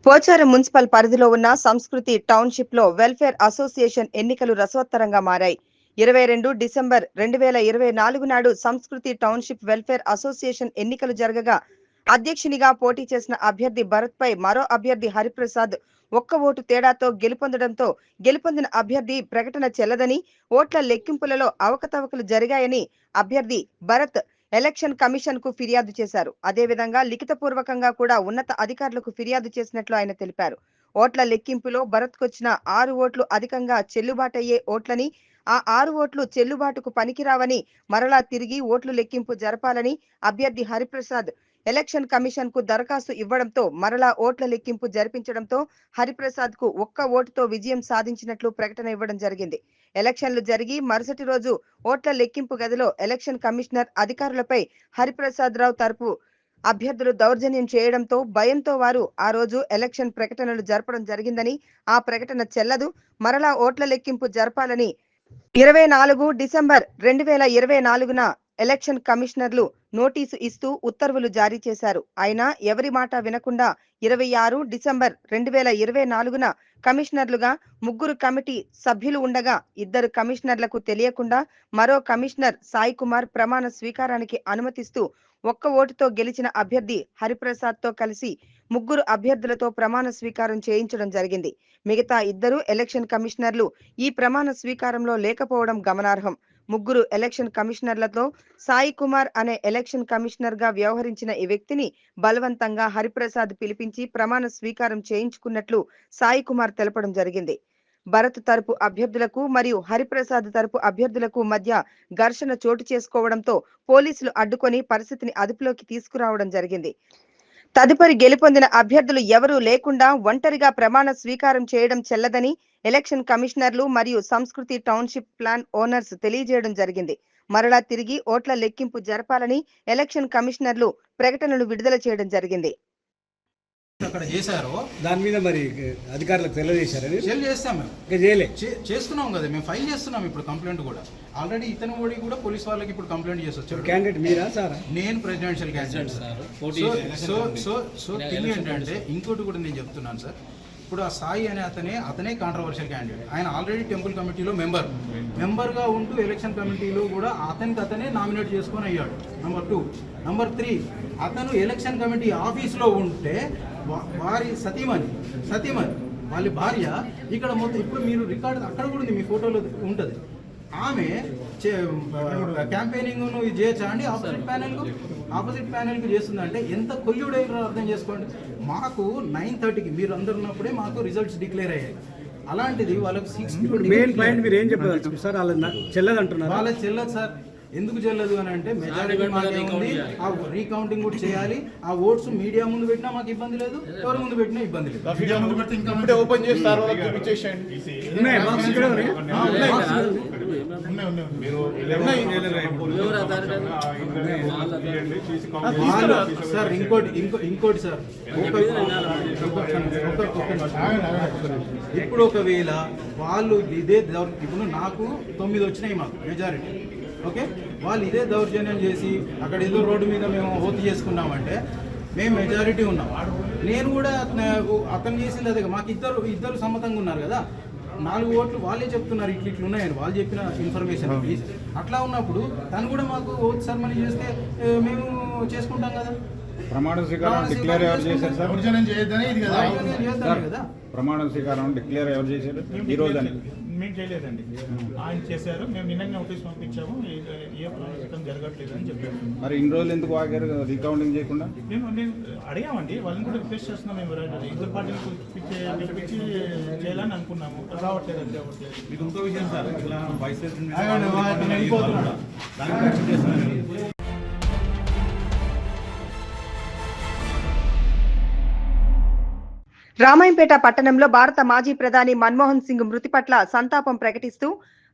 Pocharam municipal పరిధిలో ఉన్న సంస్కృతి టౌన్షిప్ లో వెల్ఫేర్ అసోసియేషన్ ఎన్నికలు రసవత్తరంగా మారాయి. 22 డిసెంబర్ 2024 నాడు సంస్కృతి టౌన్షిప్ వెల్ఫేర్ అసోసియేషన్ ఎన్నికలు జరగగా అధ్యక్షునిగా పోటీ చేసిన అభ్యర్థి భరత్ పై మరో అభ్యర్థి హరిప్రసాద్ ఒక్క ఓటు తేడాతో గెలుపొందడంతో గెలుపొందిన అభ్యర్థి ప్రకటన చెల్లదని, ఓట్ల లెక్కింపులలో అవకతవకలు జరిగాయని అభ్యర్థి భరత్ ఎలక్షన్ కమిషన్ కు ఫిర్యాదు చేశారు. అదేవిధంగా లిఖితపూర్వకంగా కూడా ఉన్నత అధికారులకు ఫిర్యాదు చేసినట్లు ఆయన తెలిపారు. ఓట్ల లెక్కింపులో భరత్ కొచ్చిన 6 ఓట్లు అధికంగా చెల్లుబాటయ్యే ఓట్లని, ఆ 6 ఓట్లు చెల్లుబాటుకు పనికిరావని మరలా తిరిగి ఓట్లు లెక్కింపు జరపాలని అభ్యర్థి హరిప్రసాద్ ఎలక్షన్ కమిషన్ కు దరఖాస్తు ఇవ్వడంతో మరలా ఓట్ల లెక్కింపు జరిపించడంతో హరిప్రసాద్ కు ఒక్క ఓటుతో విజయం సాధించినట్లు ప్రకటన ఇవ్వడం జరిగింది. ఎలక్షన్లు జరిగి మరుసటి రోజు ఓట్ల లెక్కింపు గదిలో ఎలక్షన్ కమిషనర్ అధికారులపై హరిప్రసాద్ రావు తరపు అభ్యర్థులు దౌర్జన్యం చేయడంతో భయంతో వారు ఆ రోజు ఎలక్షన్ ప్రకటనలు జరపడం జరిగిందని, ఆ ప్రకటన చెల్లదు, మరలా ఓట్ల లెక్కింపు జరపాలని 24 డిసెంబర్ 2024న ఎలక్షన్ కమిషనర్లు నోటీసు ఇస్తూ ఉత్తర్వులు జారీ చేశారు. అయినా ఎవరి మాట వినకుండా 26 డిసెంబర్ 2024న కమిషనర్లుగా 3 కమిటీ సభ్యులు ఉండగా 2 కమిషనర్లకు తెలియకుండా మరో కమిషనర్ సాయి కుమార్ ప్రమాణ స్వీకారానికి అనుమతిస్తూ ఒక్క ఓటుతో గెలిచిన అభ్యర్థి హరిప్రసాద్ తో కలిసి 3 అభ్యర్థులతో ప్రమాణ స్వీకారం చేయించడం జరిగింది. మిగతా 2 ఎలక్షన్ కమిషనర్లు ఈ ప్రమాణ స్వీకారంలో లేకపోవడం గమనార్హం. 3 ఎలక్షన్ కమిషనర్లతో సాయి కుమార్ అనే ఎలక్షన్ కమిషనర్ గా వ్యవహరించిన ఈ వ్యక్తిని బలవంతంగా హరిప్రసాద్ పిలిపించి ప్రమాణ స్వీకారం చేయించుకున్నట్లు సాయి కుమార్ తెలపడం జరిగింది. భరత్ తరపు అభ్యర్థులకు మరియు హరిప్రసాద్ తరపు అభ్యర్థులకు మధ్య ఘర్షణ చోటు చేసుకోవడంతో పోలీసులు అడ్డుకొని పరిస్థితిని అదుపులోకి తీసుకురావడం జరిగింది. తదుపరి గెలుపొందిన అభ్యర్థులు ఎవరూ లేకుండా ఒంటరిగా ప్రమాణ స్వీకారం చేయడం చెల్లదని ఎలక్షన్ కమిషనర్లు మరియు సంస్కృతి టౌన్షిప్ ప్లాన్ ఓనర్స్ తెలియజేయడం జరిగింది. మరలా తిరిగి ఓట్ల లెక్కింపు జరపాలని ఎలక్షన్ కమిషనర్లు ప్రకటనలు విడుదల చేయడం జరిగింది. అక్కడ చేశారో దాని మీద మరి అధికారులకు తెలియజేశారని చేస్తాం మేము ఇంకా చేయలే చేస్తున్నాం కదా, మేము ఫైల్ చేస్తున్నాం ఇప్పుడు కంప్లైంట్ కూడా. ఆల్రెడీ ఇతను కూడా పోలీస్ వాళ్ళకి ఇప్పుడు కంప్లైంట్ చేసి వచ్చారు. క్యాండిడేట్ మీరా సార్? నేను presidential candidate sir. So thing ఏంటంటే ఇంకోటి కూడా నేను చెప్తున్నాను సార్. ఇప్పుడు ఆ సాయి అనే అతనే కాంట్రవర్షియల్ క్యాండిడేట్. ఆయన ఆల్రెడీ టెంపుల్ కమిటీలో మెంబర్గా ఉంటూ ఎలక్షన్ కమిటీలో కూడా అతనే నామినేట్ చేసుకొని అయ్యాడు. నెంబర్ 2. నెంబర్ 3, అతను ఎలక్షన్ కమిటీ ఆఫీస్లో ఉంటే వారి సతీమణి వాళ్ళ భార్య ఇక్కడ మొత్తం ఇప్పుడు మీరు రికార్డు అక్కడ కూడా ఉంది, మీ ఫోటోలో ఉంటుంది. ఆమె క్యాంపెయినింగ్ ఇది చేయొచ్చా అండి? ఆపోజిట్ ప్యానెల్కి చేస్తుందంటే ఎంత కొల్లుడైనా అర్థం చేసుకోండి. మాకు 9:30కి మీరు అందరు ఉన్నప్పుడే మాకు రిజల్ట్స్ డిక్లేర్ అయ్యాయి. అలాంటిది వాళ్ళకి 6 మెయిన్ పాయింట్ మీరు ఏం చెప్పారు సార్? చెల్లదు అంటున్నారు. వాళ్ళకి చెల్లదు సార్. ఎందుకు చెల్లదు అని అంటే మెజారిటీ మాకే ఉంది. ఆ రీకౌంటింగ్ కూడా చేయాలి. ఆ ఓట్స్ మీడియా ముందు పెట్టినా మాకు ఇబ్బంది లేదు, ఎవరి ముందు పెట్టినా ఇబ్బంది లేదు. సార్ ఇంకోటి సార్, ఇప్పుడు ఒకవేళ వాళ్ళు ఇదే ఇప్పుడు నాకు 9 వచ్చినాయి మాకు మెజారిటీ, ఓకే, వాళ్ళు ఇదే దౌర్జన్యం చేసి అక్కడ ఏదో రోడ్డు మీద మేము హోతి చేసుకున్నామంటే మేము మెజారిటీ ఉన్నాం. నేను కూడా అతను చేసింది అదే. మాకు ఇద్దరు సమ్మతంగా ఉన్నారు కదా. 4 ఓట్లు వాళ్ళే చెప్తున్నారు ఇట్లు ఉన్నాయని, వాళ్ళు చెప్పిన ఇన్ఫర్మేషన్. అట్లా ఉన్నప్పుడు తను కూడా మాకు ఓట్ సెరమనీ చేస్తే మేము చేసుకుంటాం కదా. ప్రమాణ స్వీకారం డిక్లేర్ ఎవరు చేశారు సార్? కదా ప్రమాణ స్వీకారం డిక్లేర్ ఎవరు చేశారు ఈ రోజు అని? మేము చేయలేదండి, ఆయన చేశారు. మేము నిన్న నోటీస్ పంపించాము, ఏ ప్రమాణం జరగట్లేదు అని చెప్పారు. మరి ఇన్ని రోజులు ఎందుకు ఆగారు రీకౌంటింగ్ చేయకుండా? నేను అడిగామండి, వాళ్ళని కూడా రిక్వెస్ట్ చేస్తున్నాం. మేము ఇద్దరు పార్టీలు పిలిపించి చేయాలని అనుకున్నాము, రావట్లేదు అంతే. మీకు ఇంకో విషయం సార్, ఇలా వైస్ ప్రెసిడెంట్ రామాయంపేట పట్టణంలో భారత మాజీ ప్రధాని మన్మోహన్ సింగ్ మృతి పట్ల సంతాపం ప్రకటిస్తూ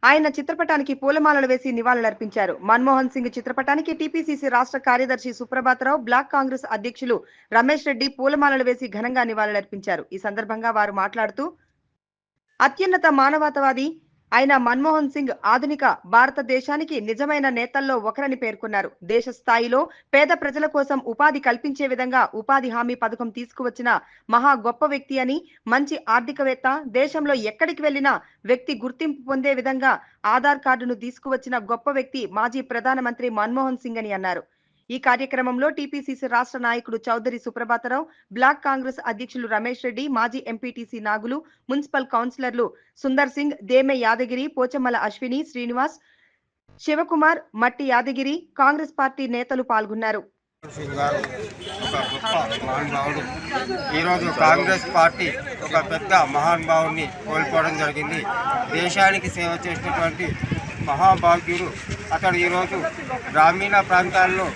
ఆయన చిత్రపటానికి పూలమాలలు వేసి నివాళులర్పించారు. మన్మోహన్ సింగ్ చిత్రపటానికి టీపీసీసీ రాష్ట్ర కార్యదర్శి సుప్రభాతరావు, బ్లాక్ కాంగ్రెస్ అధ్యక్షులు రమేష్ రెడ్డి పూలమాలలు వేసి ఘనంగా నివాళులర్పించారు. ఈ సందర్భంగా వారు మాట్లాడుతూ అత్యున్నత మానవతావాది ఆయన మన్మోహన్ సింగ్ ఆధునిక భారతదేశానికి నిజమైన నేతల్లో ఒకరని పేర్కొన్నారు. దేశ స్థాయిలో పేద ప్రజల కోసం ఉపాధి కల్పించే విధంగా ఉపాధి హామీ పథకం తీసుకువచ్చిన మహా గొప్ప వ్యక్తి అని, మంచి ఆర్థికవేత్త, దేశంలో ఎక్కడికి వెళ్లినా వ్యక్తి గుర్తింపు పొందే విధంగా ఆధార్ కార్డును తీసుకువచ్చిన గొప్ప వ్యక్తి మాజీ ప్రధానమంత్రి మన్మోహన్ సింగ్ అని అన్నారు. ఈ కార్యక్రమంలో టీపీసీసీ రాష్ట్ర నాయకుడు చౌదరి సుప్రభాతరావు, బ్లాక్ కాంగ్రెస్ అధ్యక్షులు రమేష్ రెడ్డి, మాజీ ఎంపీటీసీ నాగులు, మున్సిపల్ కౌన్సిలర్లు సుందర్ సింగ్, దేమె యాదగిరి, పోచమ్మల అశ్విని, శ్రీనివాస్, శివకుమార్, మట్టి యాదగిరి, కాంగ్రెస్ పార్టీ నేతలు పాల్గొన్నారు. ఈరోజు కాంగ్రెస్ పార్టీ ఒక పెద్ద మహానుభావుని కోల్పోవడం జరిగింది. దేశానికి సేవ చేసినటువంటి మహాభాగ్యుడు అతడు. ఈరోజు గ్రామీణ ప్రాంతాల్లో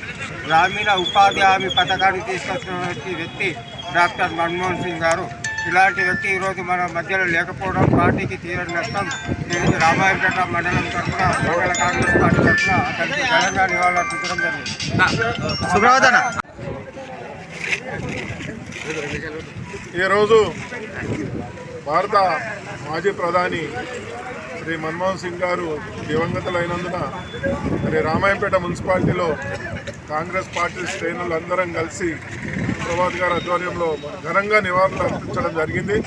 గ్రామీణ ఉపాధి హామీ పథకాన్ని తీసుకొచ్చినటువంటి వ్యక్తి డాక్టర్ మన్మోహన్ సింగ్ గారు. ఇలాంటి వ్యక్తి ఈరోజు మన మధ్యలో లేకపోవడం పార్టీకి తీరని నష్టం. దీనికి రామాయపేట మండలం తరఫున, మండల కాంగ్రెస్ పార్టీ తరఫున అతనికి ఘనంగా నివాళులర్పించడం జరిగింది. ఈరోజు భారత మాజీ ప్రధాని శ్రీ మన్మోహన్ సింగ్ గారు దివంగతులైనందున మరి రామాయంపేట మున్సిపాలిటీలో కాంగ్రెస్ పార్టీ శ్రేణులందరం కలిసి ప్రభాత్ గారి ఆధ్వర్యంలో ఘనంగా నివాళులు అర్పించడం జరిగింది.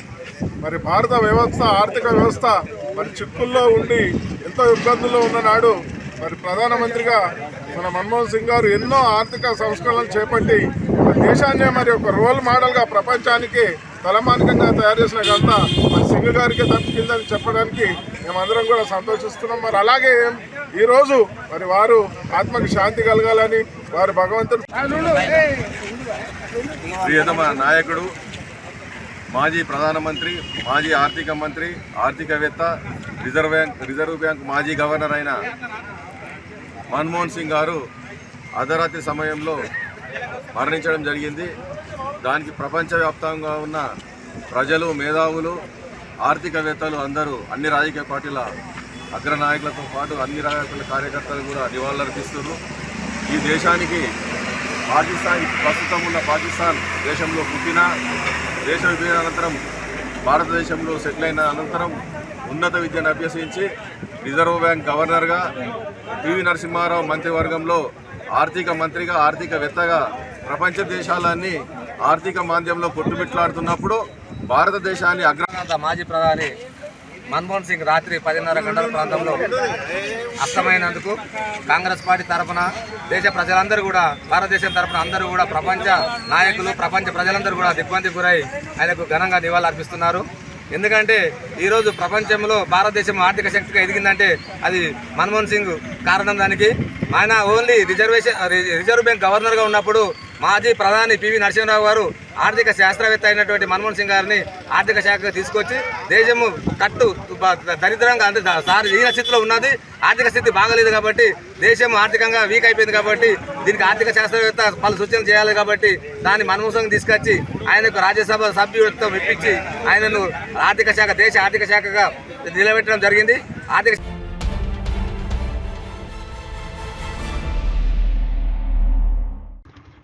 మరి భారత వ్యవస్థ, ఆర్థిక వ్యవస్థ మరి చిక్కుల్లో ఉండి ఎంతో ఇబ్బందుల్లో ఉన్న నాడు మరి ప్రధానమంత్రిగా మన మన్మోహన్ సింగ్ గారు ఎన్నో ఆర్థిక సంస్కరణలు చేపట్టి దేశాన్నే మరి ఒక రోల్ మోడల్గా ప్రపంచానికి తలమానికంగా తయారు చేసిన ఘనత మరి సింగ్ గారికి దక్కిందని చెప్పడానికి మేమందరం కూడా సంతోషిస్తున్నాం. మరి అలాగే ఈరోజు మరి వారు ఆత్మకి శాంతి కలగాలని వారు భగవంతుడు ప్రియతమ నాయకుడు, మాజీ ప్రధానమంత్రి, మాజీ ఆర్థిక మంత్రి, ఆర్థికవేత్త, రిజర్వ్ బ్యాంక్ మాజీ గవర్నర్ అయిన మన్మోహన్ సింగ్ గారు అర్ధరాత్రి సమయంలో మరణించడం జరిగింది. దానికి ప్రపంచవ్యాప్తంగా ఉన్న ప్రజలు, మేధావులు, ఆర్థికవేత్తలు అందరూ అన్ని రాజకీయ పార్టీల అగ్రనాయకులతో పాటు అన్ని రాజకీయ కార్యకర్తలు కూడా నివాళులర్పిస్తున్నారు. ఈ దేశానికి ప్రస్తుతం ఉన్న పాకిస్తాన్ దేశంలో పుట్టిన, దేశ విభజన అనంతరం భారతదేశంలో సెటిల్ అయిన అనంతరం ఉన్నత విద్యను అభ్యసించి రిజర్వ్ బ్యాంక్ గవర్నర్గా, పివి నరసింహారావు మంత్రివర్గంలో ఆర్థిక మంత్రిగా, ఆర్థికవేత్తగా ప్రపంచ దేశాలన్నీ ఆర్థిక మాంద్యంలో కొట్టుమిట్లాడుతున్నప్పుడు భారతదేశాన్ని మాజీ ప్రధాని మన్మోహన్ సింగ్ రాత్రి 10:30 గంటల ప్రాంతంలో అస్తమైనందుకు కాంగ్రెస్ పార్టీ తరఫున దేశ ప్రజలందరూ కూడా, భారతదేశం తరఫున అందరూ కూడా, ప్రపంచ నాయకులు, ప్రపంచ ప్రజలందరూ కూడా దిగ్భ్రాంతికి గురై ఆయనకు ఘనంగా నివాళులు అర్పిస్తున్నారు. ఎందుకంటే ఈరోజు ప్రపంచంలో భారతదేశం ఆర్థిక శక్తిగా ఎదిగిందంటే అది మన్మోహన్ సింగ్ కారణం. దానికి ఆయన ఓన్లీ రిజర్వ్ బ్యాంక్ గవర్నర్గా ఉన్నప్పుడు మాజీ ప్రధాని పివి నరసింహారావు గారు ఆర్థిక శాస్త్రవేత్త అయినటువంటి మన్మోహన్ సింగ్ గారిని ఆర్థిక శాఖగా తీసుకొచ్చి దేశము దరిద్రంగా అంటే ఈయన స్థితిలో ఉన్నది, ఆర్థిక స్థితి బాగలేదు కాబట్టి దేశం ఆర్థికంగా వీక్ అయిపోయింది కాబట్టి దీనికి ఆర్థిక శాస్త్రవేత్త పలు సూచనలు చేయాలి కాబట్టి దాన్ని మన్మోహన్ సింగ్ తీసుకొచ్చి ఆయనకు రాజ్యసభ సభ్యులతో మెప్పించి ఆయనను దేశ ఆర్థిక శాఖగా నిలబెట్టడం జరిగింది.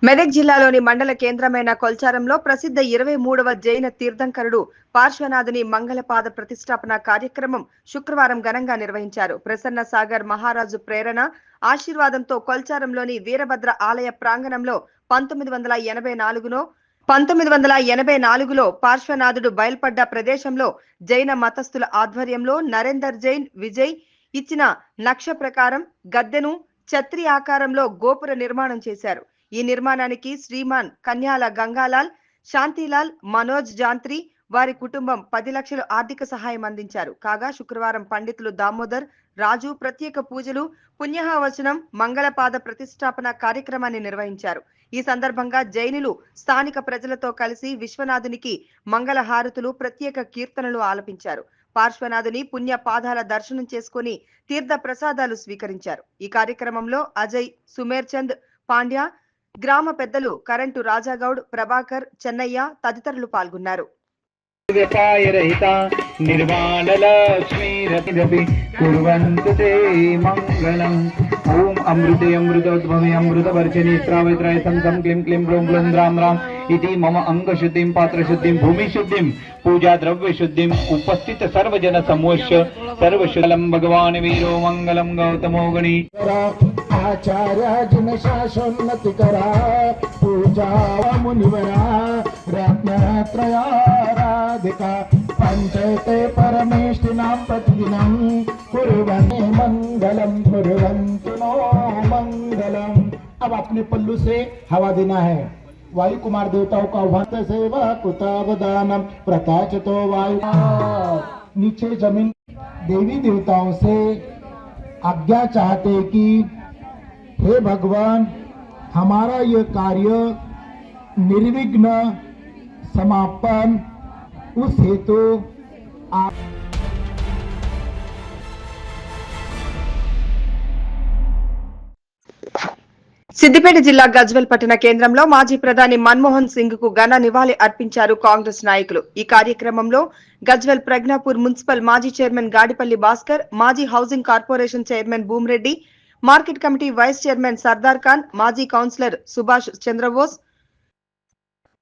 మెదక్ జిల్లాలోని మండల కేంద్రమైన కొల్చారంలో ప్రసిద్ధ 23వ జైన తీర్థంకరుడు పార్శ్వనాథుని మంగళపాద ప్రతిష్టాపన కార్యక్రమం శుక్రవారం ఘనంగా నిర్వహించారు. ప్రసన్న సాగర్ మహారాజు ప్రేరణ, ఆశీర్వాదంతో కొల్చారంలోని వీరభద్ర ఆలయ ప్రాంగణంలో 1984లో పార్శ్వనాథుడు బయల్పడ్డ ప్రదేశంలో జైన మతస్థుల ఆధ్వర్యంలో నరేందర్ జైన్ విజయ్ ఇచ్చిన నక్ష ప్రకారం గద్దెను ఛత్రి ఆకారంలో గోపుర నిర్మాణం చేశారు. ఈ నిర్మాణానికి శ్రీమాన్ కన్యాల గంగాలాల్, శాంతిలాల్, మనోజ్ జాంత్రి వారి కుటుంబం 10 లక్షల ఆర్థిక సహాయం అందించారు. కాగా శుక్రవారం పండితులు దామోదర్ రాజు ప్రత్యేక పూజలు, పుణ్యహవచనం, మంగళపాద ప్రతిష్టాపన కార్యక్రమాన్ని నిర్వహించారు. ఈ సందర్భంగా జైనులు స్థానిక ప్రజలతో కలిసి విశ్వనాథునికి మంగళహారతులు, ప్రత్యేక కీర్తనలు ఆలపించారు. పార్శ్వనాథుని పుణ్య పాదాల దర్శనం చేసుకుని తీర్థ ప్రసాదాలు స్వీకరించారు. ఈ కార్యక్రమంలో అజయ్, సుమేర్ చంద్ పాండ్యా, గ్రామ పెద్దలు కరెంటు రాజాగౌడ్, ప్రభాకర్, చెన్నయ్య తదితరులు పాల్గొన్నారు. ఓం అమృతే అమృతోద్భవే అమృతవర్షిణి శ్రావిత్రాయ సంతం క్లీం క్లీం గ్లూం గ్లూం రాం రాం इति मम अंगशुद्धिं पात्रशुद्धिं भूमिशुद्धिं पूजा द्रव्यशुद्धिं उपस्थित सर्वजन समूहस्य सर्वशुद्धं भगवान् वीरो मंगलम गौतमो गणी आचार्य जिन शासोन्नति करा पूजा मुनिवरा रत्नत्रयाराधिका पंचते परमेष्टिनां प्रतिदिनं कुर्वन्ति मंगलम कुर्वन्तु नो मंगलम। अब अपने पल्लू से हवा देना है। वायु कुमार देवताओं का वंत सेवा कुतावदानम प्रकाशतो वायु। नीचे जमीन देवी देवताओं से आज्ञा चाहते कि हे भगवान हमारा ये कार्य निर्विघ्न समापन उस हेतु आप సిద్దిపేట జిల్లా గజ్వెల్ పట్టణ కేంద్రంలో మాజీ ప్రధాని మన్మోహన్ సింగ్ కు ఘన నివాళి అర్పించారు కాంగ్రెస్ నాయకులు. ఈ కార్యక్రమంలో గజ్వెల్ ప్రజ్ఞాపూర్ మున్సిపల్ మాజీ చైర్మన్ గాడిపల్లి భాస్కర్, మాజీ housing corporation chairman Bhumireddy, market committee vice chairman Sardar Khan, మాజీ కౌన్సిలర్ సుభాష్ చంద్రబోస్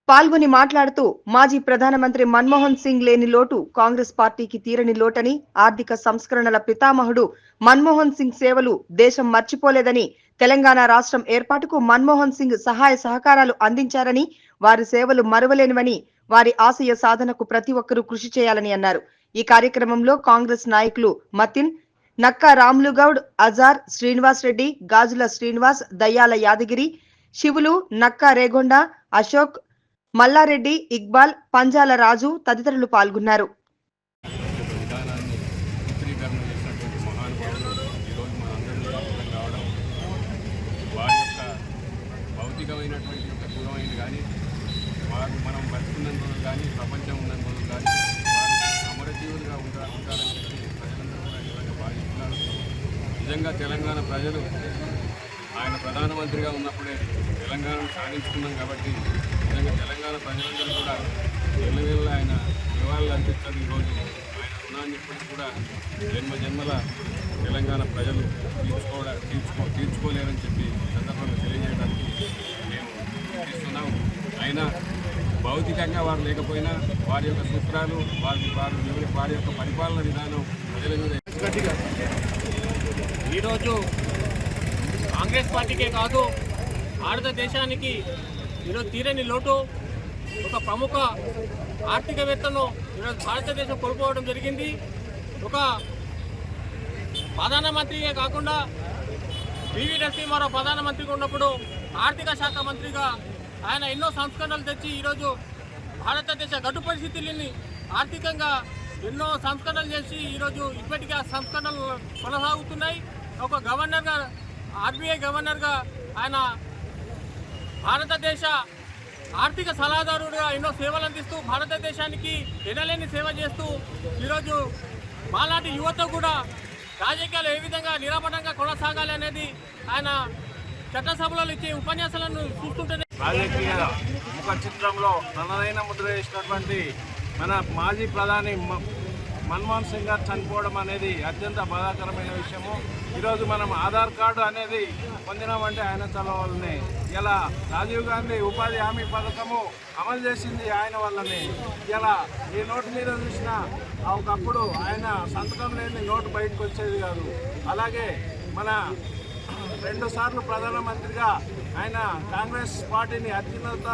పాల్గొని మాట్లాడుతూ మాజీ ప్రధానమంత్రి మన్మోహన్ సింగ్ లేని లోటు కాంగ్రెస్ పార్టీకి తీరని లోటని, ఆర్థిక సంస్కరణల పితామహుడు మన్మోహన్ సింగ్ సేవలు దేశం మర్చిపోలేదని, తెలంగాణ రాష్ట్రం ఏర్పాటుకు మన్మోహన్ సింగ్ సహాయ సహకారాలు అందించారని, వారి సేవలు మరువలేనివని, వారి ఆశయ సాధనకు ప్రతి ఒక్కరూ కృషి చేయాలని అన్నారు. ఈ కార్యక్రమంలో కాంగ్రెస్ నాయకులు మతిన్, నక్కా రాములుగౌడ్, అజార్, శ్రీనివాస్ రెడ్డి, గాజుల శ్రీనివాస్, దయ్యాల యాదగిరి, శివులు, నక్కా రేగొండ, అశోక్, మల్లారెడ్డి, ఇక్బాల్, పంజాల రాజు తదితరులు పాల్గొన్నారు. భౌతికమైనటువంటి యొక్క దూరమైంది కానీ వారు మనం బతుకున్నంత రోజులు కానీ ప్రపంచం ఉన్నంత రోజులు కానీ వారు అమరజీవులుగా ఉంటారని చెప్పి ప్రజలందరూ కూడా నిజంగా భావిస్తున్నారు. నిజంగా తెలంగాణ ప్రజలు ఆయన ప్రధానమంత్రిగా ఉన్నప్పుడే తెలంగాణను సాధించుకున్నాం కాబట్టి నిజంగా తెలంగాణ ప్రజలందరూ కూడా ఎల్లవేళ ఆయన నివాళులు అర్పిస్తారు. ఈరోజు ఆయన రుణాన్ని ఇప్పటికి కూడా జన్మల తెలంగాణ ప్రజలు తీర్చుకోలేరని చెప్పి సందర్భంగా తెలియజేయడానికి మేము ఇస్తున్నాం. అయినా భౌతికంగా వారు లేకపోయినా వారి యొక్క సూత్రాలు వారి యొక్క పరిపాలన విధానం ప్రజల మీద. ఈరోజు కాంగ్రెస్ పార్టీకే కాదు భారతదేశానికి ఈరోజు తీరని లోటు. ఒక ప్రముఖ ఆర్థికవేత్తను ఈరోజు భారతదేశం కోల్పోవడం జరిగింది. ఒక ప్రధానమంత్రిగా కాకుండా పివి నరసింహారావు ప్రధానమంత్రిగా ఉన్నప్పుడు ఆర్థిక శాఖ మంత్రిగా ఆయన ఎన్నో సంస్కరణలు తెచ్చి ఈరోజు భారతదేశ గడ్డు పరిస్థితులని ఆర్థికంగా ఎన్నో సంస్కరణలు చేసి ఈరోజు ఇప్పటికీ ఆ సంస్కరణలు కొనసాగుతున్నాయి. ఒక గవర్నర్గా, ఆర్బీఐ గవర్నర్గా ఆయన భారతదేశ ఆర్థిక సలహాదారుడిగా ఎన్నో సేవలు అందిస్తూ భారతదేశానికి ఎనలేని సేవ చేస్తూ ఈరోజు మాలాంటి యువత కూడా రాజకీయాలు ఏ విధంగా నిరాపడంగా కొనసాగాలి అనేది ఆయన చట్టసభలో ఇచ్చే ఉపన్యాసాలను చూస్తుంటేనే రాజకీయ ముఖ చిత్రంలో తనదైన ముద్ర వేసినటువంటి మన మాజీ ప్రధాని మన్మోహన్ సింగ్ గారు చనిపోవడం అనేది అత్యంత బాధాకరమైన విషయము. ఈరోజు మనం ఆధార్ కార్డు అనేది పొందినామంటే ఆయన చలవల్లనే. ఇలా రాజీవ్ గాంధీ ఉపాధి హామీ పథకము అమలు చేసింది ఆయన వల్లనే. ఇలా ఈ నోటు మీద చూసిన ఒకప్పుడు ఆయన సంతకం లేని నోటు బయటకు వచ్చేది కాదు. అలాగే మన 2 సార్లు ప్రధానమంత్రిగా ఆయన కాంగ్రెస్ పార్టీని అత్యున్నత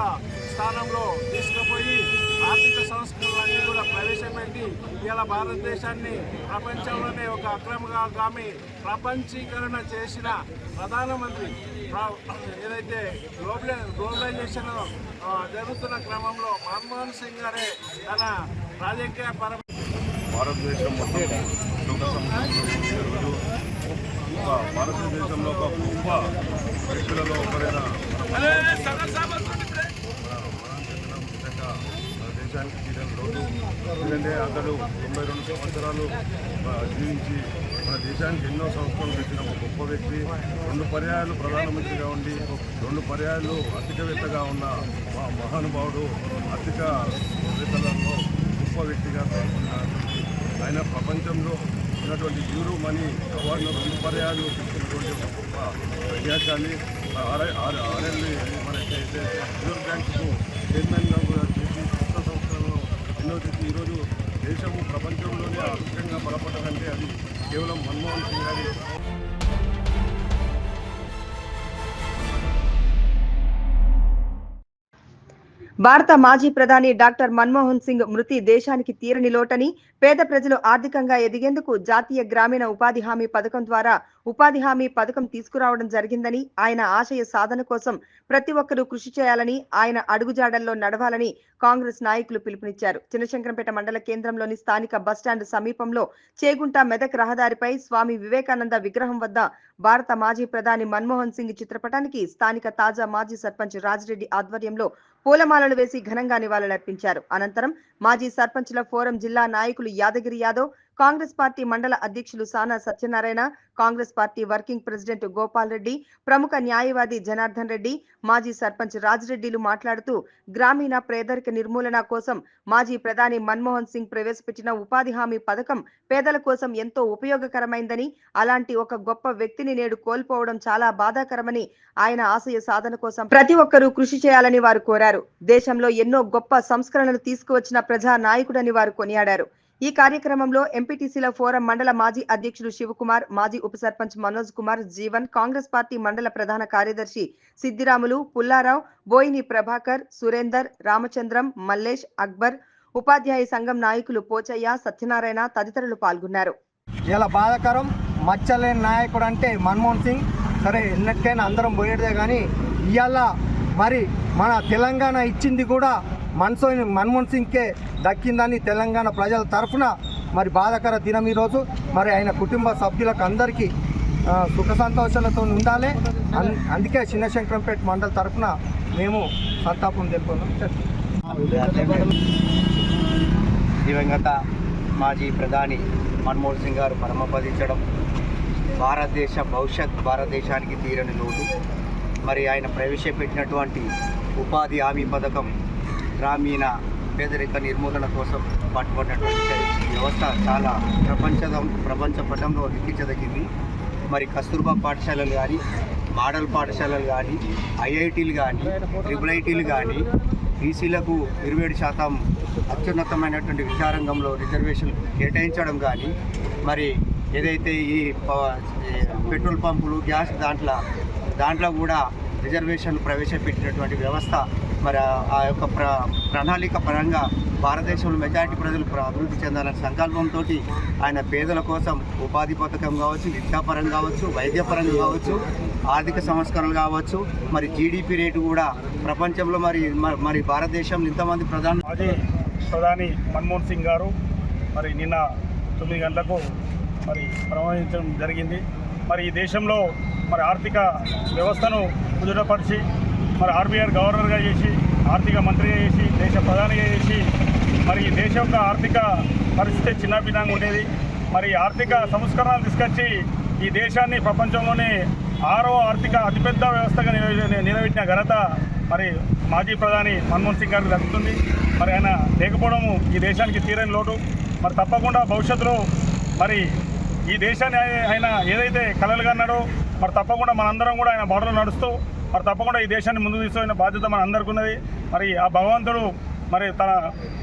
స్థానంలో తీసుకుపోయి ఆర్థిక సంస్కరణలన్నీ కూడా ప్రవేశపెట్టి ఇలా భారతదేశాన్ని ప్రపంచంలోనే ఒక అక్రమగామి ప్రపంచీకరణ చేసిన ప్రధానమంత్రి. ఏదైతే గ్లోబలైజేషన్ జరుగుతున్న క్రమంలో మన్మోహన్ సింగ్ గారే తన రాజకీయ భారతదేశం మొత్తం భారతదేశంలో ఒక గొప్ప వ్యక్తులలో ఒకరైన దేశానికి తీరని లోటు. ఎందుకంటే అతడు 92 సంవత్సరాలు జీవించి మన దేశానికి ఎన్నో సంస్థలు తెచ్చిన ఒక గొప్ప వ్యక్తి. 2 పర్యాయాలు ప్రధానమంత్రిగా ఉండి 2 పర్యాయాలు ఆర్థికవేత్తగా ఉన్న మహానుభావుడు. ఆర్థికవేత్తలలో గొప్ప వ్యక్తిగా పేర్కొన్నారు. ఆయన ప్రపంచంలో ఉన్నటువంటి యూరో మనీ అవార్డును 2 పర్యాయాలు తీసుకున్నటువంటి ఒక గొప్ప ప్రజాశాలి. 6 ఏళ్ళు మన రిజర్వ్ బ్యాంకుకు కేవలం మన్మోహన్ సింగ్ గారి భారత మాజీ ప్రధాని డాక్టర్ మన్మోహన్ సింగ్ మృతి దేశానికి తీరని లోటని, పేద ప్రజలు ఆర్థికంగా ఎదిగేందుకు జాతీయ గ్రామీణ ఉపాధి హామీ పథకం ద్వారా ఉపాధి హామీ పథకం తీసుకురావడం జరిగిందని, ఆయన ఆశయ సాధన కోసం ప్రతి ఒక్కరూ కృషి చేయాలని, ఆయన అడుగుజాడల్లో నడవాలని కాంగ్రెస్ నాయకులు పిలుపునిచ్చారు. చినశంకరంపేట మండల కేంద్రంలోని స్థానిక బస్టాండ్ సమీపంలో చేగుంట మెదక్ రహదారిపై స్వామి వివేకానంద విగ్రహం వద్ద భారత మాజీ ప్రధాని మన్మోహన్ సింగ్ చిత్రపటానికి స్థానిక తాజా మాజీ సర్పంచ్ రాజిరెడ్డి ఆధ్వర్యంలో పూలమాలలు వేసి ఘనంగా నివాళులర్పించారు. అనంతరం మాజీ సర్పంచ్ల ఫోరం జిల్లా నాయకులు యాదగిరి యాదవ్, కాంగ్రెస్ పార్టీ మండల అధ్యక్షులు సానా Satyanarayana, Congress party working president Gopal Reddy, ప్రముఖ న్యాయవాది జనార్దన్ రెడ్డి, మాజీ సర్పంచ్ రాజిరెడ్డిలు మాట్లాడుతూ గ్రామీణ పేదరిక నిర్మూలన కోసం మాజీ ప్రధాని మన్మోహన్ సింగ్ ప్రవేశపెట్టిన ఉపాధి హామీ పథకం పేదల కోసం ఎంతో ఉపయోగకరమైందని, అలాంటి ఒక గొప్ప వ్యక్తిని నేడు కోల్పోవడం చాలా బాధాకరమని, ఆయన ఆశయ సాధన కోసం ప్రతి ఒక్కరూ కృషి చేయాలని వారు కోరారు. దేశంలో ఎన్నో గొప్ప సంస్కరణలు తీసుకువచ్చిన ప్రజా నాయకుడని వారు కొనియాడారు. ఈ కార్యక్రమంలో ఎంపీటీసీల ఫోరం మండల మాజీ అధ్యక్షుడు శివకుమార్, మాజీ ఉప సర్పంచ్ మనోజ్ కుమార్ జీవన్, కాంగ్రెస్ పార్టీ మండల ప్రధాన కార్యదర్శి సిద్దిరాములు, పుల్లారావు, బోయిని ప్రభాకర్, సురేందర్, రామచంద్రం, మల్లేష్, అక్బర్, ఉపాధ్యాయ సంఘం నాయకులు పోచయ్య, సత్యనారాయణ తదితరులు పాల్గొన్నారు. ఇలా బాధాకరం, మచ్చలేని నాయకుడు అంటే మన్మోహన్ సింగ్. సరే ఎన్నటికైనా అందరం పోయేదే కానీ ఇవాళ మరి మన తెలంగాణ ఇచ్చింది కూడా మన్మోహన్ సింగ్కే దక్కిందని తెలంగాణ ప్రజల తరఫున మరి బాధాకర దినం ఈరోజు. మరి ఆయన కుటుంబ సభ్యులకు అందరికీ సుఖ సంతోషాలతో ఉండాలి. అందుకే చినశంకరంపేట మండల తరఫున మేము సంతాపం తెలుపుకున్నాం. దివంగత మాజీ ప్రధాని మన్మోహన్ సింగ్ గారు పరమపదించడం భారతదేశ భవిష్యత్ భారతదేశానికి తీరని లోటు. మరి ఆయన ప్రవేశపెట్టినటువంటి ఉపాధి హామీ పథకం గ్రామీణ పేదరిక నిర్మూలన కోసం పట్టుబడినటువంటి వ్యవస్థ చాలా ప్రపంచ పటంలో లిఖించదగింది. మరి కస్తూర్బా పాఠశాలలు కానీ, మోడల్ పాఠశాలలు కానీ, ఐఐటీలు కానీ, IIITలు కానీ బీసీలకు 27% అత్యున్నతమైనటువంటి విద్యారంగంలో రిజర్వేషన్ కేటాయించడం కానీ, మరి ఏదైతే ఈ పెట్రోల్ పంపులు, గ్యాస్ దాంట్లో కూడా రిజర్వేషన్లు ప్రవేశపెట్టినటువంటి వ్యవస్థ మరి ఆ యొక్క ప్రణాళిక పరంగా భారతదేశంలో మెజారిటీ ప్రజలు అభివృద్ధి చెందాలనే సంకల్పంతో ఆయన పేదల కోసం ఉపాధి పథకం కావచ్చు, విద్యాపరంగా కావచ్చు, వైద్యపరంగా కావచ్చు, ఆర్థిక సంస్కరణలు కావచ్చు, మరి జీడిపి రేటు కూడా ప్రపంచంలో మరి భారతదేశంలో ఇంతమంది ప్రధాని మన్మోహన్ సింగ్ గారు మరి నిన్న 9 గంటలకు మరి ప్రమాణించడం జరిగింది. మరి ఈ దేశంలో మరి ఆర్థిక వ్యవస్థను కుదుటపరిచి మరి ఆర్బీఐ గవర్నర్గా చేసి, ఆర్థిక మంత్రిగా చేసి, దేశ ప్రధానిగా చేసి మరి దేశ యొక్క ఆర్థిక పరిస్థితి చిన్నభిన్నంగా ఉండేది. మరి ఆర్థిక సంస్కరణలు తీసుకొచ్చి ఈ దేశాన్ని ప్రపంచంలోనే 6వ ఆర్థిక అతిపెద్ద వ్యవస్థగా నిలబెట్టిన ఘనత మరి మాజీ ప్రధాని మన్మోహన్ సింగ్ గారికి దక్కుతుంది. మరి ఆయన లేకపోవడము ఈ దేశానికి తీరని లోటు. మరి తప్పకుండా భవిష్యత్తులో మరి ఈ దేశాన్ని ఆయన ఏదైతే కలలుగా అన్నాడో మరి తప్పకుండా మనందరం కూడా ఆయన బాటలో నడుస్తూ మరి తప్పకుండా ఈ దేశాన్ని ముందుకు తీసుకునే బాధ్యత మన అందరికీ ఉన్నది. మరి ఆ భగవంతుడు మరి తన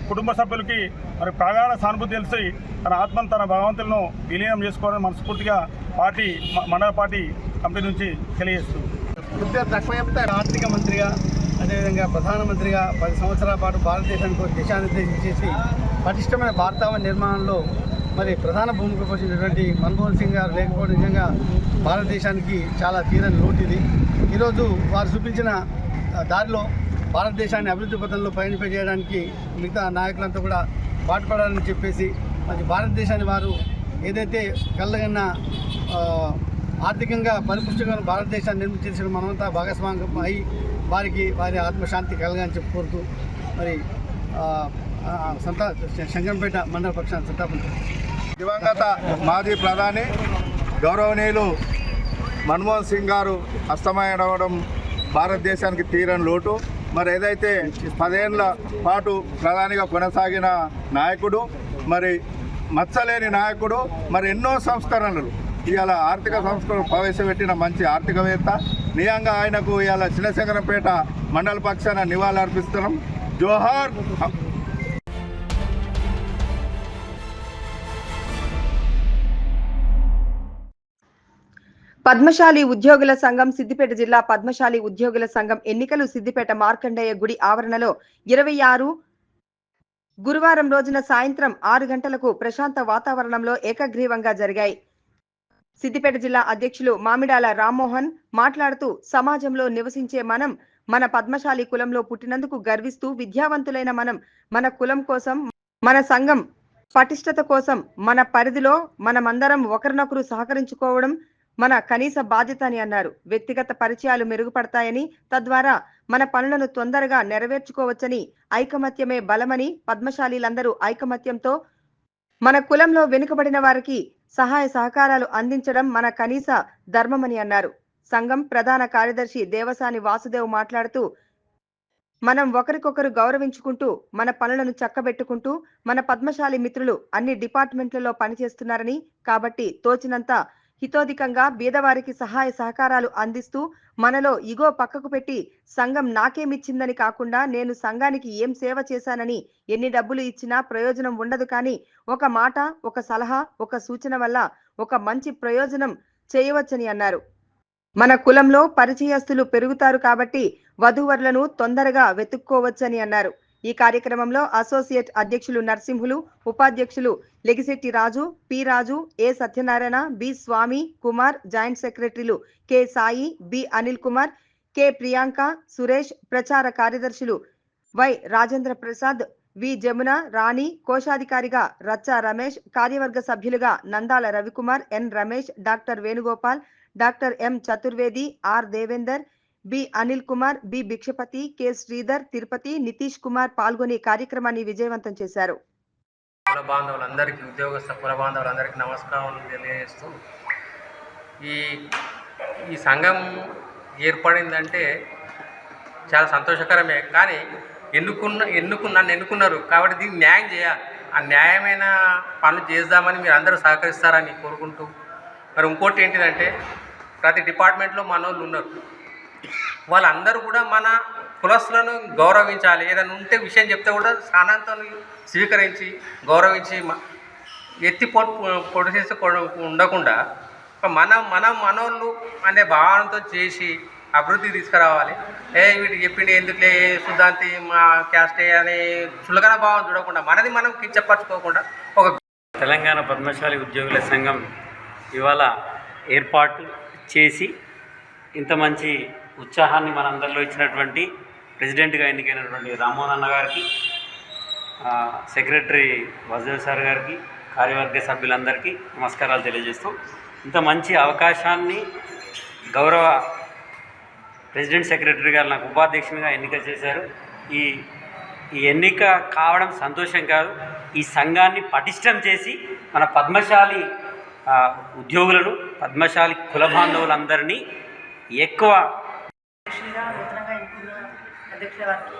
కుటుంబ సభ్యులకి మరి ప్రగాఢ సానుభూతి తెలిసి తన ఆత్మను తన భగవంతులను విలీనం చేసుకోవాలని మనస్ఫూర్తిగా మండల పార్టీ కమిటీ నుంచి తెలియజేస్తుంది. కొద్దిగా తక్కువ చెప్తే ఆర్థిక మంత్రిగా, అదేవిధంగా ప్రధానమంత్రిగా 10 సంవత్సరాల పాటు భారతదేశానికి దిశానిర్దేశం చేసి పటిష్టమైన భారతావని నిర్మాణంలో మరి ప్రధాన భూమిక పోషించినటువంటి మన్మోహన్ సింగ్ గారు లేకపోవడం నిజంగా భారతదేశానికి చాలా తీరని లోటు ఇది. ఈరోజు వారు చూపించిన దారిలో భారతదేశాన్ని అభివృద్ధి పథంలో పయనింపజేయడానికి మిగతా నాయకులంతా కూడా పాటుపడాలని చెప్పేసి మరి భారతదేశాన్ని వారు ఏదైతే కళ్ళగన్న ఆర్థికంగా పరిపుష్టిగా భారతదేశాన్ని నిర్మించేసిన మనమంతా భాగస్వామ్యం అయి వారి ఆత్మశాంతి కలగాలని చెప్పి కోరుతూ మరి శంకరంపేట మండల పక్షాన్ని సంతాపం. దివంగత మాజీ ప్రధాని గౌరవనీయులు మన్మోహన్ సింగ్ గారు అస్తమయమవడం భారతదేశానికి తీరని లోటు. మరి ఏదైతే 10 ఏళ్ల పాటు ప్రధానిగా కొనసాగిన నాయకుడు, మరి మచ్చలేని నాయకుడు, మరి ఎన్నో సంస్కరణలు ఇవాళ ఆర్థిక సంస్కరణలు ప్రవేశపెట్టిన మంచి ఆర్థికవేత్త. నిజంగా ఆయనకు ఇవాళ చినశంకరంపేట మండల పక్షాన నివాళులు అర్పిస్తున్నాం. జోహార్. పద్మశాలి ఉద్యోగుల సంఘం సిద్దిపేట జిల్లా పద్మశాలి ఉద్యోగుల సంఘం ఎన్నికలు సిద్దిపేట మార్కండేయ గుడి ఆవరణలో 26 గురువారం రోజున సాయంత్రం 6 గంటలకు ప్రశాంత వాతావరణంలో ఏకగ్రీవంగా జరిగాయి. సిద్దిపేట జిల్లా అధ్యక్షులు మామిడాల రామ్మోహన్ మాట్లాడుతూ సమాజంలో నివసించే మనం మన పద్మశాలి కులంలో పుట్టినందుకు గర్విస్తూ విద్యావంతులైన మనం మన కులం కోసం మన సంఘం పటిష్టత కోసం మన పరిధిలో మనమందరం ఒకరినొకరు సహకరించుకోవడం మన కనీస బాధ్యత అని అన్నారు. వ్యక్తిగత పరిచయాలు మెరుగుపడతాయని తద్వారా మన పనులను తొందరగా నెరవేర్చుకోవచ్చని ఐకమత్యమే బలమని పద్మశాలీలందరూ ఐకమత్యంతో మన కులంలో వెనుకబడిన వారికి సహాయ సహకారాలు అందించడం మన కనీస ధర్మమని అన్నారు. సంఘం ప్రధాన కార్యదర్శి దేవసాని వాసుదేవ్ మాట్లాడుతూ మనం ఒకరికొకరు గౌరవించుకుంటూ మన పనులను చక్కబెట్టుకుంటూ మన పద్మశాలి మిత్రులు అన్ని డిపార్ట్మెంట్లలో పనిచేస్తున్నారని కాబట్టి తోచినంత హితోధికంగా బీదవారికి సహాయ సహకారాలు అందిస్తూ మనలో ఇగో పక్కకు పెట్టి సంఘం నాకేమిచ్చిందని కాకుండా నేను సంఘానికి ఏం సేవ చేశానని ఎన్ని డబ్బులు ఇచ్చినా ప్రయోజనం ఉండదు, కానీ ఒక మాట, ఒక సలహా, ఒక సూచన వల్ల ఒక మంచి ప్రయోజనం చేయవచ్చని అన్నారు. మన కులంలో పరిచయస్తులు పెరుగుతారు కాబట్టి వధూవరులను తొందరగా వెతుక్కోవచ్చని అన్నారు. ఈ కార్యక్రమంలో అసోసియేట్ అధ్యక్షులు నరసింహులు, ఉపాధ్యక్షులు Legisetti Raju, P Raju, A Satyanarayana, B Swamy Kumar, joint సెక్రటరీలు K Sai, B Anil Kumar, K Priyanka, Suresh, ప్రచార కార్యదర్శులు వై రాజేంద్ర ప్రసాద్, వి జమున, రాణి, కోశాధికారిగా రచ్చా రమేష్, కార్యవర్గ సభ్యులుగా Nandala Ravikumar, N Ramesh, doctor Venugopal, doctor M Chaturvedi, R Devender, B Anil Kumar, B Bhikshapathi, K Sridhar, Tirupathi, Nitish Kumar పాల్గొని కార్యక్రమాన్ని విజయవంతం చేశారు. కుల బాంధవులందరికీ, ఉద్యోగస్థ కుల బాంధవులందరికీ నమస్కారం తెలియజేస్తూ ఈ సంఘం ఏర్పడిందంటే చాలా సంతోషకరమే, కానీ నన్ను ఎన్నుకున్నారు కాబట్టి దీన్ని న్యాయం చేయాలి. ఆ న్యాయమైన పనులు చేద్దామని మీరు అందరూ సహకరిస్తారని కోరుకుంటూ, మరి ఇంకోటి ఏంటిదంటే ప్రతి డిపార్ట్మెంట్లో మనోళ్ళు ఉన్నారు, వాళ్ళందరూ కూడా మన కులస్తులను గౌరవించాలి. ఏదైనా ఉంటే విషయం చెప్తే కూడా స్థానాంతో స్వీకరించి గౌరవించి ఎత్తి పొడిచేసి ఉండకుండా మనోళ్ళు అనే భావనతో చేసి అభివృద్ధి తీసుకురావాలి. వీటికి చెప్పింది ఎందుకులే శుద్ధాంతి మా క్యాస్టే అనే చులకన భావం చూడకుండా మనది మనం కించపరచుకోకుండా ఒక తెలంగాణ పద్మశాలి ఉద్యోగుల సంఘం ఇవాళ ఏర్పాటు చేసి ఇంత మంచి ఉత్సాహాన్ని మనందరిలో ఇచ్చినటువంటి ప్రెసిడెంట్గా ఎన్నికైనటువంటి రామ్మోహన్ అన్న గారికి, సెక్రటరీ వాసుదేవ్ సార్ గారికి, కార్యవర్గ సభ్యులందరికీ నమస్కారాలు తెలియజేస్తూ, ఇంత మంచి అవకాశాన్ని గౌరవ ప్రెసిడెంట్ సెక్రటరీ గారు నాకు ఉపాధ్యక్షునిగా ఎన్నిక చేశారు. ఈ ఎన్నిక కావడం సంతోషం కాదు, ఈ సంఘాన్ని పటిష్టం చేసి మన పద్మశాలి ఉద్యోగులను, పద్మశాలి కుల బాంధవులందరినీ ఎక్కువ నూతనంగా ఎన్నుకున్న అధ్యక్షుల వారికి,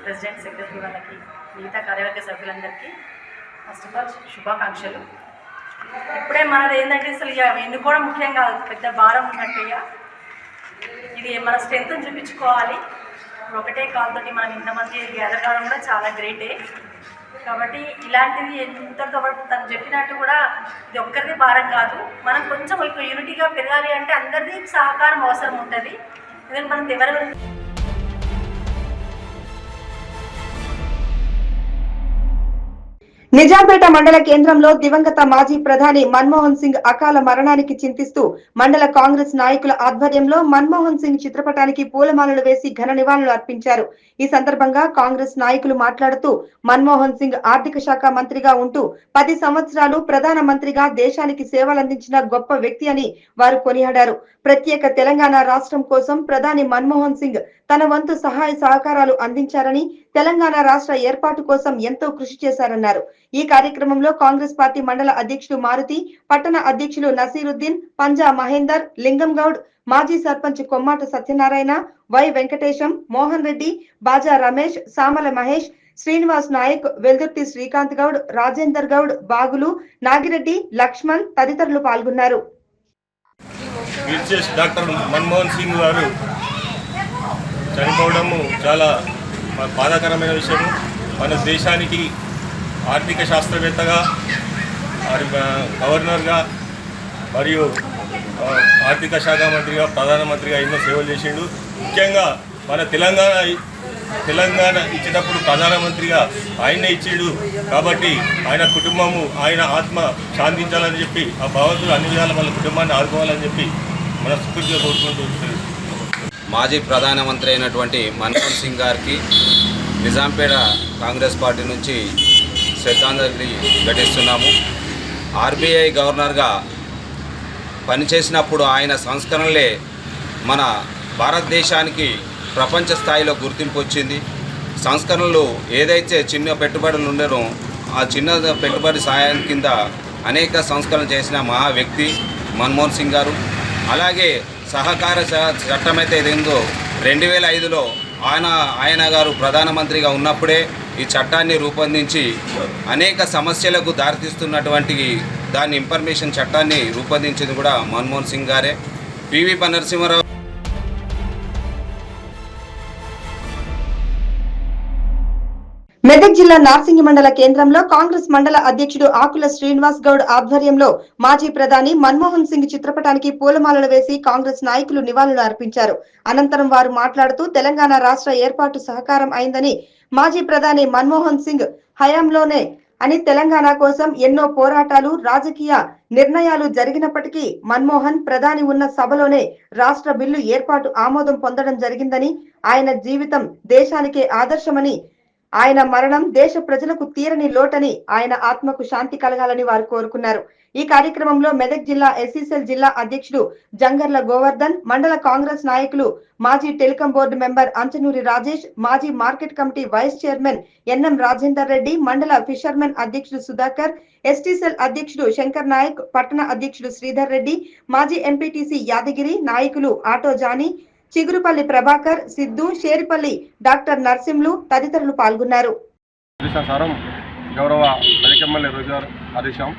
ప్రెసిడెంట్ సెక్రటరీ వాళ్ళకి, మిగతా కార్యవర్గ సభ్యులందరికీ ఫస్ట్ ఆఫ్ ఆల్ శుభాకాంక్షలు. ఇప్పుడే మనది ఏంటంటే అసలు ఎన్నుకోవడం ముఖ్యం కాదు, పెద్ద భారం ఉన్నట్టయ్యా. ఇది మన స్ట్రెంత్ని చూపించుకోవాలి. ఇప్పుడు ఒకటే కాల్తోటి మనం ఇంతమంది గ్యాదర్ కావడం కూడా చాలా గ్రేటే. కాబట్టి ఇలాంటిది ఎంతతో తను చెప్పినట్టు కూడా ఇది ఒక్కరిది భారం కాదు. మనం కొంచెం ఇప్పుడు యూనిటీగా పెరగాలి అంటే అందరిది సహకారం అవసరం ఉంటుంది. ఎందుకంటే మనం ఎవరు నిజాంపేట మండల కేంద్రంలో దివంగత మాజీ ప్రధాని మన్మోహన్ సింగ్ అకాల మరణానికి చింతిస్తూ మండల కాంగ్రెస్ నాయకుల ఆధ్వర్యంలో మన్మోహన్ సింగ్ చిత్రపటానికి పూలమాలలు వేసి ఘన నివాళులు అర్పించారు. ఈ సందర్భంగా కాంగ్రెస్ నాయకులు మాట్లాడుతూ మన్మోహన్ సింగ్ ఆర్థిక శాఖ మంత్రిగా ఉంటూ 10 సంవత్సరాలు ప్రధాన మంత్రిగా దేశానికి సేవలందించిన గొప్ప వ్యక్తి అని వారు కొనియాడారు. ప్రత్యేక తెలంగాణ రాష్ట్రం కోసం ప్రధాని మన్మోహన్ సింగ్ తన వంతు సహాయ సహకారాలు అందించారని, తెలంగాణ రాష్ట్ర ఏర్పాటు కోసం ఎంతో కృషి చేశారన్నారు. ఈ కార్యక్రమంలో కాంగ్రెస్ పార్టీ మండల అధ్యక్షులు మారుతి, పట్టణ అధ్యక్షులు నసీరుద్దీన్, పంజా మహేందర్, లింగం గౌడ్, మాజీ సర్పంచ్ కొమ్మాట సత్యనారాయణ, వై వెంకటేశం, మోహన్ రెడ్డి, బాజా రమేష్, సామల మహేష్, శ్రీనివాస్ నాయక్, వెల్దుర్తి శ్రీకాంత్ గౌడ్, రాజేందర్ గౌడ్, బాగులు, నాగిరెడ్డి, లక్ష్మణ్ తదితరులు పాల్గొన్నారు. డాక్టర్ మన్మోహన్ సింగ్ గారు చనిపోవడము చాలా బాధాకరమైన విషయం. మన దేశానికి ఆర్థిక శాస్త్రవేత్తగా, గవర్నర్గా మరియు ఆర్థిక శాఖ మంత్రిగా, ప్రధానమంత్రిగా ఎన్నో సేవలు చేసిండు. ముఖ్యంగా మన తెలంగాణ ఇచ్చేటప్పుడు ప్రధానమంత్రిగా ఆయన్నే ఇచ్చిండు. కాబట్టి ఆయన కుటుంబము, ఆయన ఆత్మ శాంతించాలని చెప్పి ఆ భగవంతుడు అన్ని విధాల వాళ్ళ కుటుంబాన్ని ఆదుకోవాలని చెప్పి మనస్ఫూర్తిగా కోరుకుంటూ మాజీ ప్రధానమంత్రి అయినటువంటి మన్మోహన్ సింగ్ గారికి నిజాంపేట కాంగ్రెస్ పార్టీ నుంచి శ్రద్ధాంజలి ఘటిస్తున్నాము. ఆర్బీఐ గవర్నర్గా పనిచేసినప్పుడు ఆయన సంస్కరణలే మన భారతదేశానికి ప్రపంచ స్థాయిలో గుర్తింపు వచ్చింది. సంస్కరణలు ఏదైతే చిన్న పెట్టుబడులు ఉండేనో ఆ చిన్న పెట్టుబడి సహాయం కింద అనేక సంస్కరణలు చేసిన మహా వ్యక్తి మన్మోహన్ సింగ్ గారు. అలాగే సహకార చట్టం అయితే ఏదేందో 2005లో ఆయన గారు ప్రధానమంత్రిగా ఉన్నప్పుడే ఈ చట్టాన్ని రూపొందించి అనేక సమస్యలకు దారితీస్తున్నటువంటి దాని ఇన్ఫర్మేషన్ చట్టాన్ని రూపొందించింది కూడా మన్మోహన్ సింగ్ గారే. పివి నరసింహారావు మెదక్ జిల్లా నార్సింగి మండల కేంద్రంలో కాంగ్రెస్ మండల అధ్యక్షుడు ఆకుల శ్రీనివాస్ గౌడ్ ఆధ్వర్యంలో మాజీ ప్రధాని మన్మోహన్ సింగ్ చిత్రపటానికి పూలమాలలు వేసి కాంగ్రెస్ నాయకులు నివాళులు అర్పించారు. అనంతరం వారు మాట్లాడుతూ తెలంగాణ రాష్ట్ర ఏర్పాటు సహకారం అయిందని, మాజీ ప్రధాని మన్మోహన్ సింగ్ హయాంలోనే అని తెలంగాణ కోసం ఎన్నో పోరాటాలు, రాజకీయ నిర్ణయాలు జరిగినప్పటికీ మన్మోహన్ ప్రధాని ఉన్న సభలోనే రాష్ట్ర బిల్లు ఏర్పాటు ఆమోదం పొందడం జరిగిందని, ఆయన జీవితం దేశానికే ఆదర్శమని, ఆయన మరణం దేశ ప్రజలకు తీరని లోటని, ఆయన ఆత్మకు శాంతి కలగాలని వారు కోరుకున్నారు. ఈ కార్యక్రమంలో మెదక్ జిల్లా ఎస్సీసెల్ జిల్లా అధ్యక్షుడు జంగర్ల గోవర్ధన్, మండల కాంగ్రెస్ నాయకులు మాజీ telecom board member Anchanuri Rajesh, మాజీ market committee vice chairman NM Rajender Reddy, మండల ఫిషర్మెన్ అధ్యక్షుడు సుధాకర్, ఎస్టీసెల్ అధ్యక్షుడు శంకర్ నాయక్, పట్టణ అధ్యక్షుడు శ్రీధర్ రెడ్డి, మాజీ ఎంపీటీసీ యాదగిరి, నాయకులు ఆటో జానీ, చిగురుపల్లి ప్రభాకర్, సిద్ధు, షేరిపల్లి డాక్టర్ నర్సింలు తదితరులు పాల్గొన్నారు. గౌరవ మెదక్ ఎమ్మెల్యే రోజార్ ఆదేశం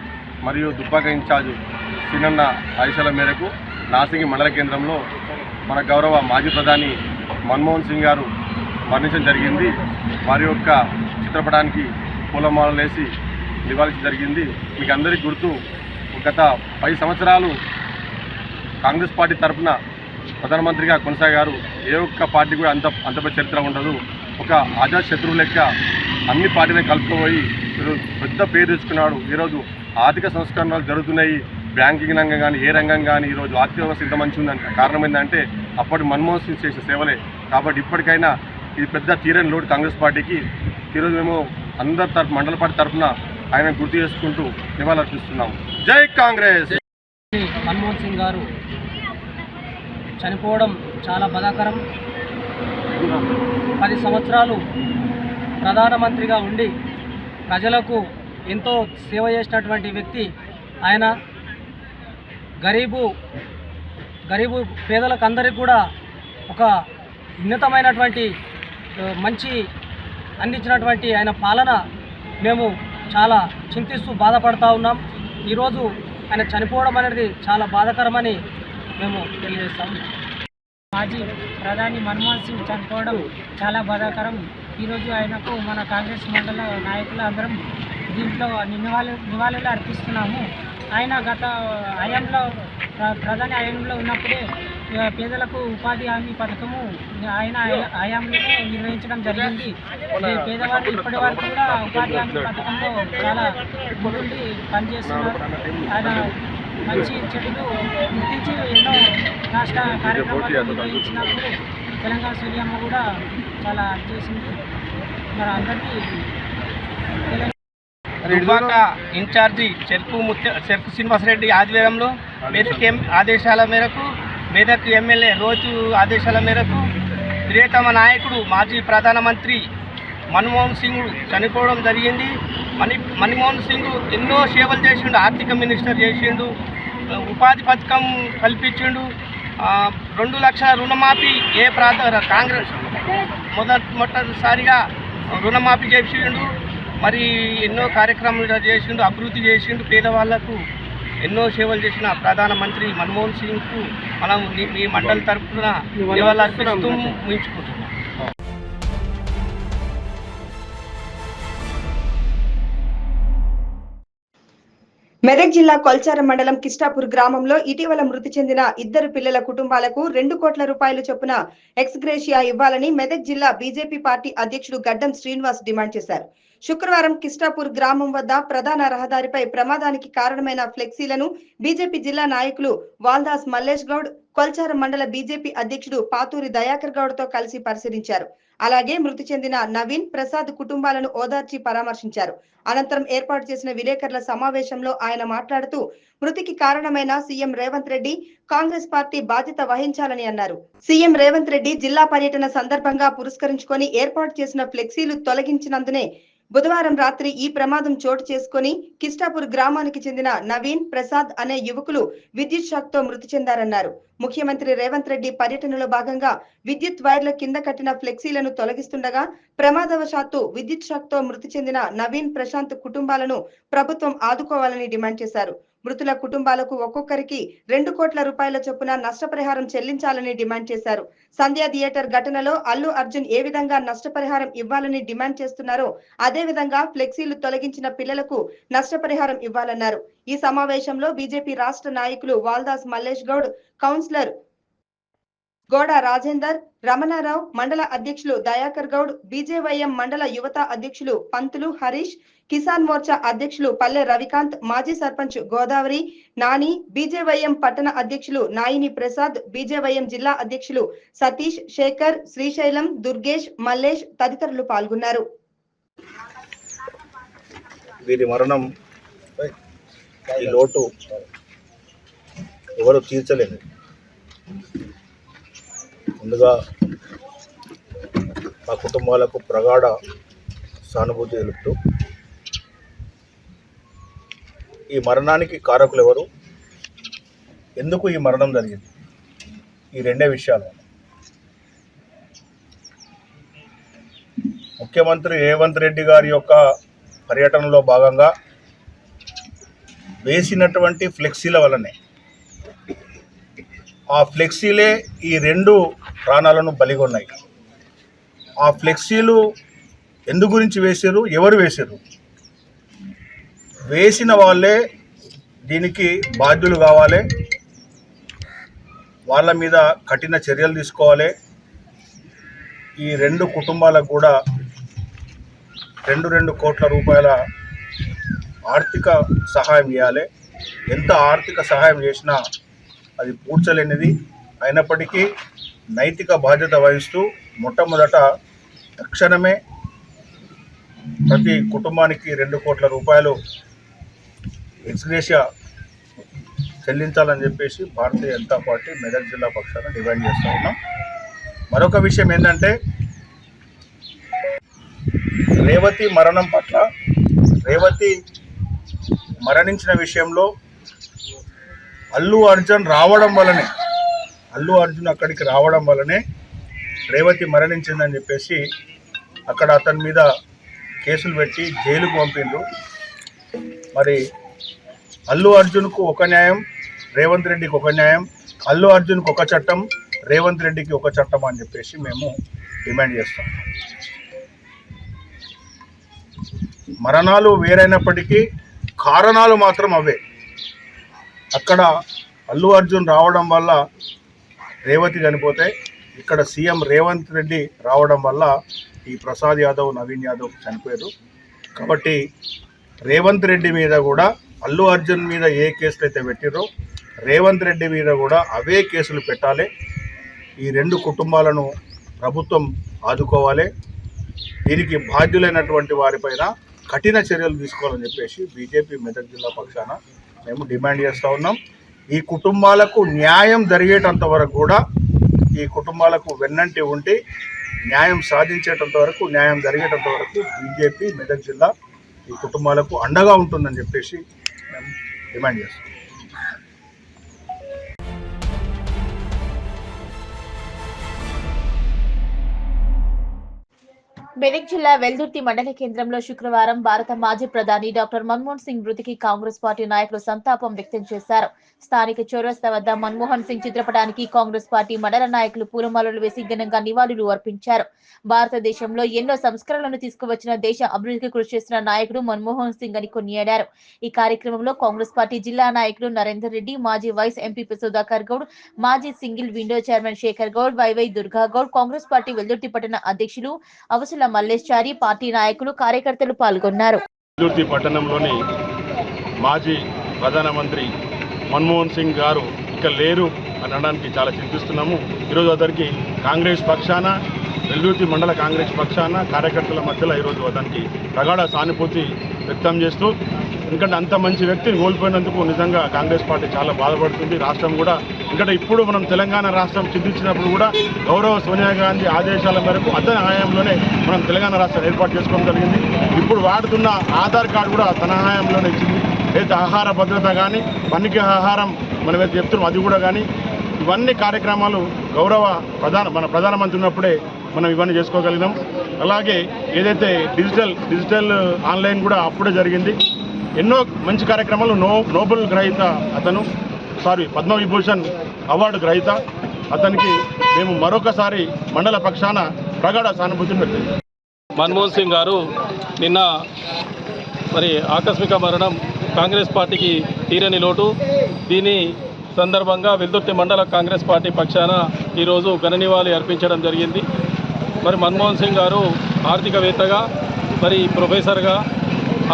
మరియు దుబ్బాక ఇన్ఛార్జ్ సీనన్న ఆదేశాల మేరకు నార్సింగి మండల కేంద్రంలో మన గౌరవ మాజీ ప్రధాని మన్మోహన్ సింగ్ గారు మరణించడం జరిగింది. వారి యొక్క చిత్రపటానికి పూలమాలలు వేసి నివాళించడం జరిగింది. మీకు అందరికీ గుర్తు, గత 10 సంవత్సరాలు కాంగ్రెస్ పార్టీ తరఫున ప్రధానమంత్రిగా కొనసాగారు. ఏ ఒక్క పార్టీ కూడా అంత చరిత్ర ఉండదు. ఒక ఆజాద్ శత్రువు లెక్క అన్ని పార్టీలను కలుపుకుపోయి ఈరోజు పెద్ద పేరు తెచ్చుకున్నాడు. ఈరోజు ఆర్థిక సంస్కరణలు జరుగుతున్నాయి. బ్యాంకింగ్ రంగం కానీ ఏ రంగం కానీ ఈరోజు ఆర్థిక వ్యవస్థ ఇంత మంచి ఉందంటే కారణం ఏంటంటే అప్పటి మన్మోహన్ సింగ్ చేసిన సేవలే. కాబట్టి ఇప్పటికైనా ఇది పెద్ద తీరని లోటు కాంగ్రెస్ పార్టీకి. ఈరోజు మేము అందరి మండల పార్టీ తరఫున ఆయన గుర్తు చేసుకుంటూ నివాళులర్పిస్తున్నాము. జై కాంగ్రెస్. మన్మోహన్ సింగ్ గారు చనిపోవడం చాలా బాధాకరం. 10 సంవత్సరాలు ప్రధానమంత్రిగా ఉండి ప్రజలకు ఎంతో సేవ చేసినటువంటి వ్యక్తి ఆయన. గరీబు పేదలకు అందరికీ కూడా ఒక ఉన్నతమైనటువంటి మంచి అందించినటువంటి ఆయన పాలన మేము చాలా చింతిస్తూ బాధపడుతూ ఉన్నాం. ఈరోజు ఆయన చనిపోవడం అనేది చాలా బాధాకరమని మేము తెలియజేస్తాం. మాజీ ప్రధాని మన్మోహన్ సింగ్ చనిపోవడం చాలా బాధాకరం. ఈరోజు ఆయనకు మన కాంగ్రెస్ మండల నాయకులు అందరం దీంట్లో నివాళులు అర్పిస్తున్నాము. ఆయన గత హయాంలో ప్రధాని హయాంలో ఉన్నప్పుడే పేదలకు ఉపాధి హామీ పథకము ఆయన హయాంలోనే నిర్వహించడం జరిగింది. పేదవారు ఇప్పటి వరకు కూడా ఉపాధి హామీ పథకంలో చాలా ముందుండి పనిచేస్తున్నారు. ఆయన మంచి చెడులు గుర్తించి ఎన్నో రాష్ట్ర కార్యక్రమాలు నిర్వహించినప్పుడు తెలంగాణ సూర్యమ్మ కూడా చాలా చేసింది. మరి అందరికీ దుబ్బాక ఇన్ఛార్జి చెరుకు శ్రీనివాసరెడ్డి ఆధ్వర్యంలో మెదక్ ఆదేశాల మేరకు మెదక్ ఎమ్మెల్యే రోజు ఆదేశాల మేరకు ప్రియతమ నాయకుడు మాజీ ప్రధానమంత్రి మన్మోహన్ సింగ్ చనిపోవడం జరిగింది. మన్మోహన్ సింగ్ ఎన్నో సేవలు చేసిండు. ఆర్థిక మినిస్టర్ చేసిండు, ఉపాధి పథకం కల్పించిండు, 2 లక్షల రుణమాఫీ కాంగ్రెస్ మొట్టమొదటిసారిగా రుణమాఫీ చేసిండు. మరి ఎన్నో కార్యక్రమాలు చేసిండు, అభివృద్ధి చేసిండు. పేదవాళ్లకు ఎన్నో సేవలు చేసిన ప్రధానమంత్రి మన్మోహన్ సింగ్కు మనం మీ మండలి తరఫున నివాళులర్పిస్తూ ఊహించుకుంటున్నాం. మెదక్ జిల్లా కొల్చారం మండలం కిష్టాపూర్ గ్రామంలో ఇటీవల మృతి చెందిన 2 పిల్లల కుటుంబాలకు 2 కోట్ల రూపాయలు చొప్పున ఎక్స్గ్రేషియా ఇవ్వాలని మెదక్ జిల్లా బీజేపీ పార్టీ అధ్యక్షుడు గడ్డం శ్రీనివాస్ డిమాండ్ చేశారు. శుక్రవారం కిష్టాపూర్ గ్రామం వద్ద ప్రధాన రహదారిపై ప్రమాదానికి కారణమైన ఫ్లెక్సీలను బీజేపీ జిల్లా నాయకులు వాల్దాస్ మల్లేష్ గౌడ్, కొల్చారం మండల బీజేపీ అధ్యక్షుడు పాతూరి దయాకర్ గౌడ్ తో కలిసి పరిశీలించారు. అలాగే మృతి చెందిన నవీన్, ప్రసాద్ కుటుంబాలను ఓదార్చి పరామర్శించారు. అనంతరం ఏర్పాటు చేసిన విలేకరుల సమావేశంలో ఆయన మాట్లాడుతూ మృతికి కారణమైన సీఎం రేవంత్ రెడ్డి, కాంగ్రెస్ పార్టీ బాధ్యత వహించాలని అన్నారు. సీఎం రేవంత్ రెడ్డి జిల్లా పర్యటన సందర్భంగా పురస్కరించుకొని ఏర్పాటు చేసిన ఫ్లెక్సీలు తొలగించినందునే బుధవారం రాత్రి ఈ ప్రమాదం చోటు చేసుకుని కిష్టాపూర్ గ్రామానికి చెందిన నవీన్, ప్రసాద్ అనే యువకులు విద్యుత్ షాక్ తో మృతి చెందారన్నారు. ముఖ్యమంత్రి రేవంత్ రెడ్డి పర్యటనలో భాగంగా విద్యుత్ వైర్ల కింద కట్టిన ఫ్లెక్సీలను తొలగిస్తుండగా ప్రమాదవశాత్తు విద్యుత్ షాక్ తో మృతి చెందిన నవీన్, ప్రశాంత్ కుటుంబాలను ప్రభుత్వం ఆదుకోవాలని డిమాండ్ చేశారు. మృతుల కుటుంబాలకు ఒక్కొక్కరికి 2 కోట్ల రూపాయల చొప్పున నష్టపరిహారం చెల్లించాలని డిమాండ్ చేశారు. సంధ్యా థియేటర్ ఘటనలో అల్లు అర్జున్ ఏ విధంగా నష్టపరిహారం ఇవ్వాలని డిమాండ్ చేస్తున్నారో అదే విధంగా ఫ్లెక్సీలు తొలగించిన పిల్లలకు నష్టపరిహారం ఇవ్వాలన్నారు. ఈ సమావేశంలో బీజేపీ రాష్ట్ర నాయకులు వాల్దాస్ మల్లేష్ గౌడ్, కౌన్సిలర్ గోడ రాజేందర్, రమణారావు, మండల అధ్యక్షులు దయాకర్ గౌడ్, బీజేవైఎం మండల యువత అధ్యక్షులు పంతులు హరీష్, కిసాన్ మోర్చా అధ్యక్షులు పల్లె రవికాంత్, మాజీ సర్పంచ్ గోదావరి, నాని, బీజేవైఎం పట్టణ అధ్యక్షులు నాయిని ప్రసాద్, బీజేవైఎం జిల్లా అధ్యక్షులు సతీష్, శేఖర్, శ్రీశైలం, దుర్గేష్, మల్లేష్ తదితరులు పాల్గొన్నారు. వీరి మరణం ఈ లోటు ఎవరు తీర్చలేదు. ముందుగా మా కుటుంబాలకు ప్రగాఢ సానుభూతి తెలుపుతూ ఈ మరణానికి కారకులు ఎవరు, ఎందుకు ఈ మరణం జరిగింది, ఈ రెండే విషయాలు. ముఖ్యమంత్రి రేవంత్ రెడ్డి గారి యొక్క పర్యటనలో భాగంగా వేసినటువంటి ఫ్లెక్సీల వల్లనే ఆ ఫ్లెక్సీలే ఈ 2 ప్రాణాలను బలిగొన్నాయి. ఆ ఫ్లెక్సీలు ఎందు గురించి వేసారు, ఎవరు వేసారు, వేసిన వాళ్ళే దీనికి బాధ్యులు కావాలి, వాళ్ళ మీద కఠిన చర్యలు తీసుకోవాలి. ఈ 2 కుటుంబాలకు కూడా 2 కోట్ల రూపాయల ఆర్థిక సహాయం చేయాలి. ఎంత ఆర్థిక సహాయం చేసినా అది పూడ్చలేనిది. అయినప్పటికీ నైతిక బాధ్యత వహిస్తూ మొట్టమొదట తక్షణమే ప్రతి కుటుంబానికి 2 కోట్ల రూపాయలు ఎక్స్గ్రేషియా చెల్లించాలని చెప్పేసి భారతీయ జనతా పార్టీ మెదక్ జిల్లా పక్షాన డిమాండ్ చేస్తూ ఉన్నాం. మరొక విషయం ఏంటంటే రేవతి మరణం పట్ల, రేవతి మరణించిన విషయంలో అల్లు అర్జున్ అక్కడికి రావడం వల్లనే రేవతి మరణించిందని చెప్పేసి అక్కడ అతని మీద కేసులు పెట్టి జైలుకు పంపిండ్రు. మరి అల్లు అర్జున్కు ఒక న్యాయం, రేవంత్ రెడ్డికి ఒక న్యాయం, అల్లు అర్జున్కు ఒక చట్టం, రేవంత్ రెడ్డికి ఒక చట్టం అని చెప్పేసి మేము డిమాండ్ చేస్తాం. మరణాలు వేరైనప్పటికీ కారణాలు మాత్రం అవే. అక్కడ అల్లు అర్జున్ రావడం వల్ల రేవతి చనిపోతే, ఇక్కడ సీఎం రేవంత్ రెడ్డి రావడం వల్ల ఈ ప్రసాద్ యాదవ్, నవీన్ యాదవ్ చనిపోయారు. కాబట్టి రేవంత్ రెడ్డి మీద కూడా అల్లు అర్జున్ మీద ఏ కేసులు అయితే పెట్టిరో రేవంత్ రెడ్డి మీద కూడా అవే కేసులు పెట్టాలి. ఈ 2 కుటుంబాలను ప్రభుత్వం ఆదుకోవాలి. దీనికి బాధ్యులైనటువంటి వారిపైన కఠిన చర్యలు తీసుకోవాలని చెప్పేసి బీజేపీ మెదక్ జిల్లా పక్షాన మేము డిమాండ్ చేస్తూ ఉన్నాం. ఈ కుటుంబాలకు న్యాయం జరిగేటంత వరకు కూడా, ఈ కుటుంబాలకు వెన్నంటి ఉండి న్యాయం సాధించేటంత వరకు, న్యాయం జరిగేటంత వరకు బీజేపీ మెదక్ జిల్లా ఈ కుటుంబాలకు అండగా ఉంటుందని చెప్పేసి మేము డిమాండ్ చేస్తాం. మెదక్ జిల్లా వెల్దుర్తి మండల కేంద్రంలో శుక్రవారం భారత మాజీ ప్రధాని డాక్టర్ మన్మోహన్ సింగ్ మృతికి కాంగ్రెస్ పార్టీ నాయకులు సంతాపం వ్యక్తం చేశారు. స్థానిక చౌరస్తా వద్ద మన్మోహన్ సింగ్ చిత్రపటానికి కాంగ్రెస్ పార్టీ మండల నాయకులు పూలమాలలు వేసి ఘనంగా నివాళులు అర్పించారు. భారతదేశంలో ఎన్నో సంస్కరణలను తీసుకువచ్చిన దేశ అభివృద్ధికి కృషి చేసిన నాయకుడు మన్మోహన్ సింగ్ అని కొనియాడారు. ఈ కార్యక్రమంలో కాంగ్రెస్ పార్టీ జిల్లా నాయకులు నరేందర్ రెడ్డి, మాజీ వైస్ ఎంపీ సుధాకర్ గౌడ్, మాజీ single window chairman Shekar Goud, YY Durga Goud, Congress party Veldurthi పట్టణ అధ్యక్షులు అవసల మల్లేశ్చారి, పార్టీ నాయకులు, కార్యకర్తలు పాల్గొన్నారు. వెల్దుర్తి పట్టణంలోని మాజీ ప్రధానమంత్రి మన్మోహన్ సింగ్ గారు ఇక లేరు అని అనడానికి చాలా చింతిస్తున్నాము. ఈరోజు అతనికి కాంగ్రెస్ పక్షాన, వెల్దుర్తి మండల కాంగ్రెస్ పక్షాన కార్యకర్తల మధ్యలో ఈరోజు అతనికి ప్రగాఢ సానుభూతి వ్యక్తం చేస్తూ, ఎందుకంటే అంత మంచి వ్యక్తిని కోల్పోయినందుకు నిజంగా కాంగ్రెస్ పార్టీ చాలా బాధపడుతుంది. రాష్ట్రం కూడా, ఎందుకంటే ఇప్పుడు మనం తెలంగాణ రాష్ట్రం చింతించినప్పుడు కూడా గౌరవ సోనియా గాంధీ ఆదేశాల మేరకు అతని హయాంలోనే మనం తెలంగాణ రాష్ట్రం ఏర్పాటు చేసుకోవడం జరిగింది. ఇప్పుడు వాడుతున్న ఆధార్ కార్డు కూడా తన హయాంలోనే ఇచ్చింది. అయితే ఆహార భద్రత కానీ, పనికి ఆహారం మనం ఏదైతే చెప్తున్నాం అది కూడా కానీ, ఇవన్నీ కార్యక్రమాలు గౌరవ మన ప్రధానమంత్రి ఉన్నప్పుడే మనం ఇవన్నీ చేసుకోగలిగినాం. అలాగే ఏదైతే డిజిటల్ ఆన్లైన్ కూడా అప్పుడే జరిగింది. ఎన్నో మంచి కార్యక్రమాలు. నోబెల్ గ్రహీత అతను, పద్మవిభూషణ్ అవార్డు గ్రహీత అతనికి మేము మరొకసారి మండల పక్షాన ప్రగాఢ సానుభూతిని పెట్టింది. మన్మోహన్ సింగ్ గారు నిన్న ఆకస్మిక మరణం కాంగ్రెస్ పార్టీకి తీరని లోటు. దీని సందర్భంగా వెల్దుర్తి మండల కాంగ్రెస్ పార్టీ పక్షాన ఈరోజు ఘన నివాళి అర్పించడం జరిగింది. మన్మోహన్ సింగ్ గారు ఆర్థికవేత్తగా, ప్రొఫెసర్గా,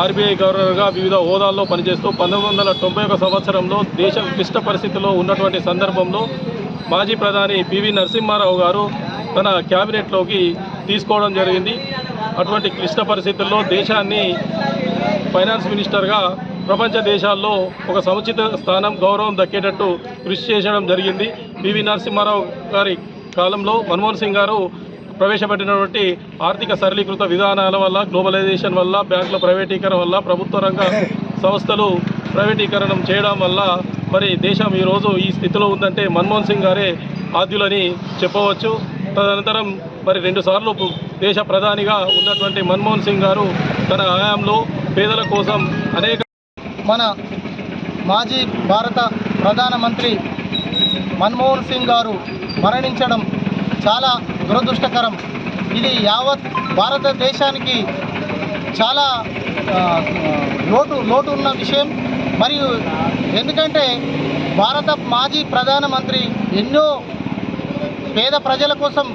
ఆర్బీఐ గవర్నర్గా వివిధ హోదాల్లో పనిచేస్తూ 1991 సంవత్సరంలో దేశం క్లిష్ట పరిస్థితుల్లో ఉన్నటువంటి సందర్భంలో మాజీ ప్రధాని పివి నరసింహారావు గారు తన క్యాబినెట్లోకి తీసుకోవడం జరిగింది. అటువంటి క్లిష్ట పరిస్థితుల్లో దేశాన్ని ఫైనాన్స్ మినిస్టర్గా ప్రపంచ దేశాల్లో ఒక సముచిత స్థానం, గౌరవం దక్కేటట్టు కృషి చేయడం జరిగింది. పివి నరసింహారావు గారి కాలంలో మన్మోహన్ సింగ్ గారు ప్రవేశపెట్టినటువంటి ఆర్థిక సరళీకృత విధానాల వల్ల, గ్లోబలైజేషన్ వల్ల, బ్యాంకుల ప్రైవేటీకరణ వల్ల, ప్రభుత్వ రంగ సంస్థలు ప్రైవేటీకరణం చేయడం వల్ల దేశం ఈరోజు ఈ స్థితిలో ఉందంటే మన్మోహన్ సింగ్ గారే ఆద్యులని చెప్పవచ్చు. తదనంతరం 2 సార్లు దేశ ప్రధానిగా ఉన్నటువంటి మన్మోహన్ సింగ్ గారు తన హయాంలో పేదల కోసం అనేక మన మాజీ భారత ప్రధానమంత్రి మన్మోహన్ సింగ్ గారు మరణించడం చాలా దురదృష్టకరం. ఇది యావత్ భారతదేశానికి చాలా లోటు ఉన్న విషయం. మరియు ఎందుకంటే భారత మాజీ ప్రధానమంత్రి ఎన్నో పేద ప్రజల కోసం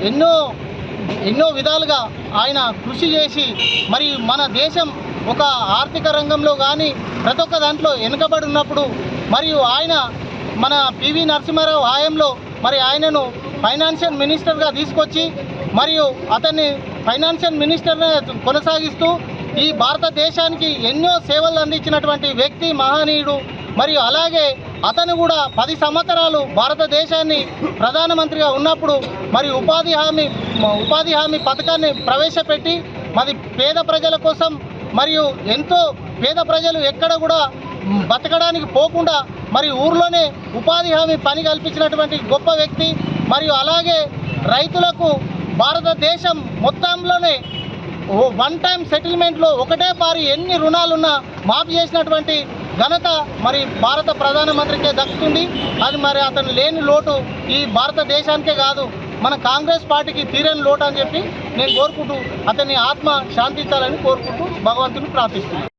ఎన్నో విధాలుగా ఆయన కృషి చేసి, మరియు మన దేశం ఒక ఆర్థిక రంగంలో కానీ ప్రతి ఒక్క దాంట్లో వెనుకబడి ఉన్నప్పుడు, మరియు ఆయన మన పివి నరసింహారావు హయాంలో ఆయనను ఫైనాన్షియల్ మినిస్టర్గా తీసుకొచ్చి, మరియు అతన్ని ఫైనాన్షియల్ మినిస్టర్గా కొనసాగిస్తూ ఈ భారతదేశానికి ఎన్నో సేవలు అందించినటువంటి వ్యక్తి, మహనీయుడు. మరియు అలాగే అతను కూడా 10 సంవత్సరాలు భారతదేశాన్ని ప్రధానమంత్రిగా ఉన్నప్పుడు ఉపాధి హామీ పథకాన్ని ప్రవేశపెట్టి పేద ప్రజల కోసం, మరియు ఎంతో పేద ప్రజలు ఎక్కడ కూడా బతకడానికి పోకుండా ఊర్లోనే ఉపాధి హామీ పని కల్పించినటువంటి గొప్ప వ్యక్తి. మరియు అలాగే రైతులకు భారతదేశం మొత్తంలోనే వన్ టైం సెటిల్మెంట్లో ఒకటే పారి ఎన్ని రుణాలున్నా మాఫీ చేసినటువంటి ఘనత భారత ప్రధానమంత్రికే దక్కుతుంది. అది అతను లేని లోటు ఈ భారతదేశానికే కాదు, మన కాంగ్రెస్ పార్టీకి తీరని లోటు అని చెప్పి నేను కోరుకుంటూ, అతని ఆత్మ శాంతించాలని కోరుకుంటూ భగవంతుని ప్రార్థిస్తున్నాను.